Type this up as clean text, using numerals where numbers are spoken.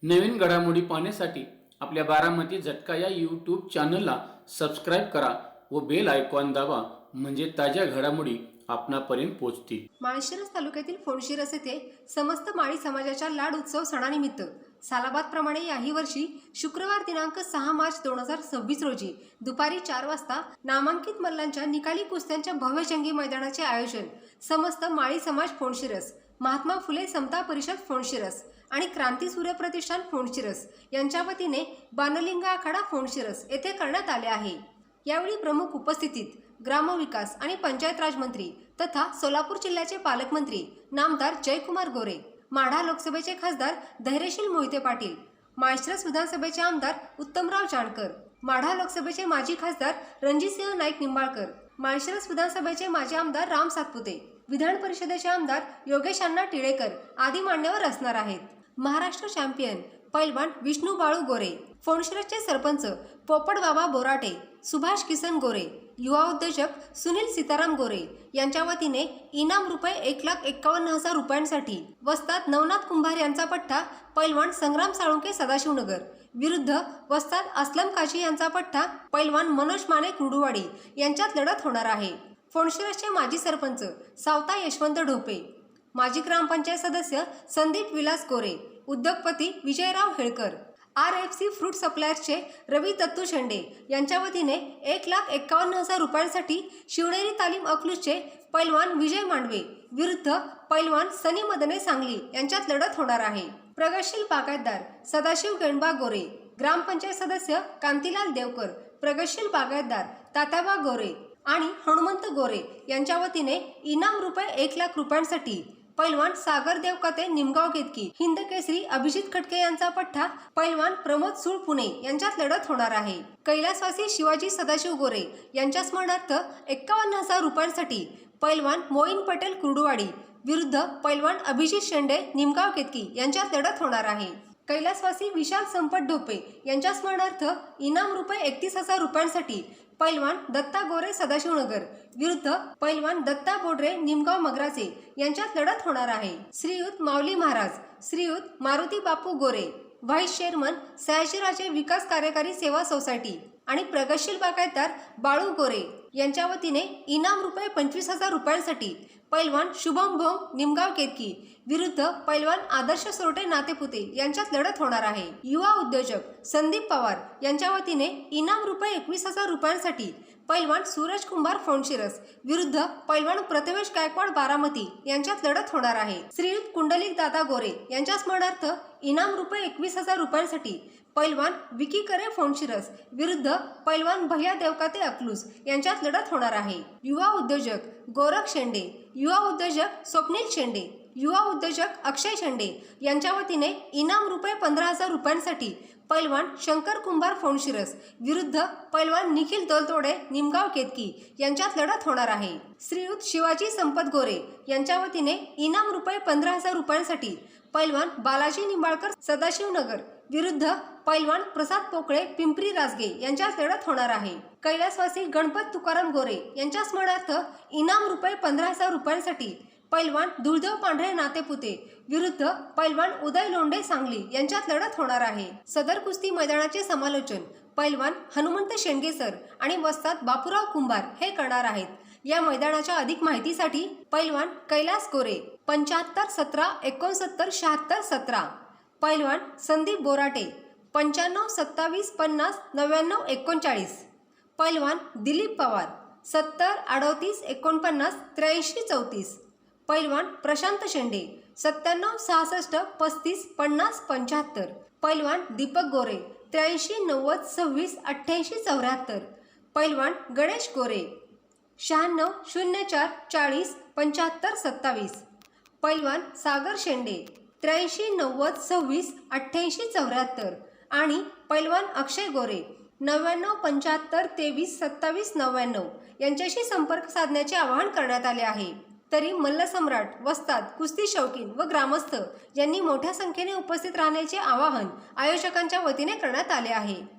नवीन घडामोडी पाहण्यासाठी आपल्या बारामती झटका या यूट्यूब चॅनलला सबस्क्राईब करा व बेल आयकॉन दाबा, म्हणजे ताज्या घडामोडी आपणापर्यंत पोहोचतील। माळशिरस तालुक्यातील फोंडशिरस येथे समस्त माळी समाजाच्या लाड उत्सव सणानिमित्त सालाबादप्रमाणे याही वर्षी शुक्रवार दिनांक 6 मार्च 2026 रोजी दुपारी 4 वाजता नामांकित मल्लांच्या निकाली कुस्त्यांच्या भव्य जंगी मैदानाचे आयोजन समस्त माळी समाज फोंडशिरस, महात्मा फुले समता परिषद फोंडशिरस आणि क्रांती सूर्य प्रतिष्ठान फोंडशिरस यांच्या वतीने बाणलिंगा आखाडा फोंडशिरस येथे करण्यात आले आहे। यावेळी प्रमुख उपस्थितीत ग्रामविकास आणि पंचायत राज मंत्री तथा सोलापूर जिल्ह्याचे पालकमंत्री नामदार जयकुमार गोरे, माढा लोकसभेचे खासदार धैर्यशील मोहिते पाटील, माळशिरस विधानसभेचे आमदार उत्तमराव जानकर, माढा लोकसभेचे माजी खासदार रणजितसिंह नाईक निंबाळकर, माळशिरस विधानसभेचे माजी आमदार राम सातपुते, विधान परिषदेचे आमदार योगेश अण्णा टिळेकर आदी मान्यवर असणार आहेत। महाराष्ट्र चॅम्पियन पैलवान विष्णू बाळू गोरे, फोंडशिरसचे सरपंच पोपट बाबा बोराटे, सुभाष किसन गोरे, युवा उद्योजक सुनील सीताराम गोरे यांच्या वतीने इनाम रुपये 1,51,000 रुपयांसाठी वस्ताद नवनाथ कुंभार यांचा पट्टा पैलवान संग्राम साळुंके सदाशिवनगर विरुद्ध वस्ताद असलम काशी यांचा पट्टा पैलवान मनोज माने कुर्डुवाडी यांच्यात लढत होणार आहे। फोंडशिरसचे माजी सरपंच सावता यशवंत ढोपे, माजी ग्रामपंचायत सदस्य संदीप विलास गोरे, उद्योगपती विजयराव हेळकर, RFC फ्रूट सप्लायर्सचे रवी दत्तू शेंडे यांच्या वतीने 1,51,000 रुपयांसाठी शिवनेरी तालीम अकलूजचे पैलवान विजय मांडवे विरुद्ध पैलवान सनी मदने सांगली यांच्यात लढत होणार आहे। प्रगतशील बागायतदार सदाशिव गेंडबा गोरे, ग्रामपंचायत सदस्य कांतीलाल देवकर, प्रगतशील बागायतदार तात्याबा गोरे आणि हनुमंत गोरे यांच्या वतीने इनाम रुपये 1,00,000 रुपयांसाठी पैलवान सागर देवकाते निमगाव केतकी, हिंद केसरी अभिजित खटके यांचा पट्टा पैलवान प्रमोद सूळ पुणे यांच्यात लढत होणार आहे। कैलासवासी शिवाजी सदाशिव गोरे यांच्या स्मरणार्थ 51,000 रुपयांसाठी पैलवान मोईन पटेल कुर्डुवाडी विरुद्ध पैलवान अभिजित शेंडे निमगाव केतकी यांच्यात लढत होणार आहे। कैलासवासी विशाल संपत ढोपे यांच्या स्मरणार्थ इनाम रुपये 31,000 रुपयांसाठी पैलवान दत्ता गोरे सदाशिवनगर विरुद्ध पैलवान दत्ता बोडरे निमगाव मगराचे यांच्यात लढत होणार आहे। श्रीयुत माऊली महाराज, श्रीयुत मारुती बापू गोरे, व्हाईस चेअरमन सयाजीराजे विकास कार्यकारी सेवा सोसायटी आणि प्रगतशील बागायतदार बाळू गोरे यांच्या वतीने इनाम रुपये 25,000 रुपयांसाठी पैलवान शुभम भोंग निमगाव केतकी विरुद्ध पैलवान आदर्श सोरटे नातेपुते यांच्यात लढत होणार आहे। युवा उद्योजक संदीप पवार यांच्या वतीने इनाम रुपये 21,000 रुपयांसाठी पैलवान सूरज कुंभार फोंडशिरस विरुद्ध पैलवान प्रथमेश गायकवाड बारामती यांच्यात लढत होणार आहे। श्रीयुत कुंडलिक दादा गोरे यांच्या स्मरणार्थ इनाम रुपये 21,000 रुपयांसाठी पैलवान विकी करे फोंडशिरस विरुद्ध पैलवान भैया देवकाते अकलूज यांच्यात लढत होणार आहे। युवा उद्योजक गोरख शेंडे, युवा उद्योजक स्वप्नील शेंडे, युवा उद्योजक अक्षय शेंडे यांच्या वतीने इनाम रुपये 15,000 रुपयांसाठी पैलवान शंकर कुंभार फोंडशिरस विरुद्ध पैलवान निखिल दलतोडे निमगाव केतकी यांच्यात लढत होणार आहे। श्रीयुत शिवाजी संपत गोरे यांच्या वतीने इनाम रुपये 15,000 रुपयांसाठी पैलवान बालाजी निंबाळकर सदाशिवनगर विरुद्ध पैलवान प्रसाद पोकळे पिंपरी राजगे यांच्यात लढत होणार आहे। कैलासवासी गणपत तुकाराम गोरे यांच्या स्मरणार्थ इनाम रुपये 15,000 रुपयांसाठी पैलवान दुर्देव पांढरे नातेपुते विरुद्ध पैलवान उदय लोंढे सांगली यांच्यात लढत होणार आहे। सदर कुस्ती मैदानाचे समालोचन पैलवान हनुमंत शेंडगे सर आणि वस्ताद बापूराव कुंभार हे करणार आहेत। या मैदानाच्या अधिक माहितीसाठी पैलवान कैलास गोरे 75 17 69 76 17, पैलवान संदीप बोराटे 95 27 50 99 39, पैलवान दिलीप पवार 70 38 49 83 34, पैलवान प्रशांत शेंडे 97 66 35 50 75, पैलवान दीपक गोरे 83 90 26 88 74, पैलवान गणेश गोरे 96 04 40 75 27, पैलवान सागर शेंडे 83 90 26 88 74 आणि पैलवान अक्षय गोरे 99 75 23 27 99 यांच्याशी संपर्क साधण्याचे आवाहन करण्यात आले आहे। तरी मल्लसम्राट, वस्ताद, कुस्ती शौकीन व ग्रामस्थ यांनी मोठ्या संख्येने उपस्थित राहण्याचे आवाहन आयोजकांच्या वतीने करण्यात आले आहे।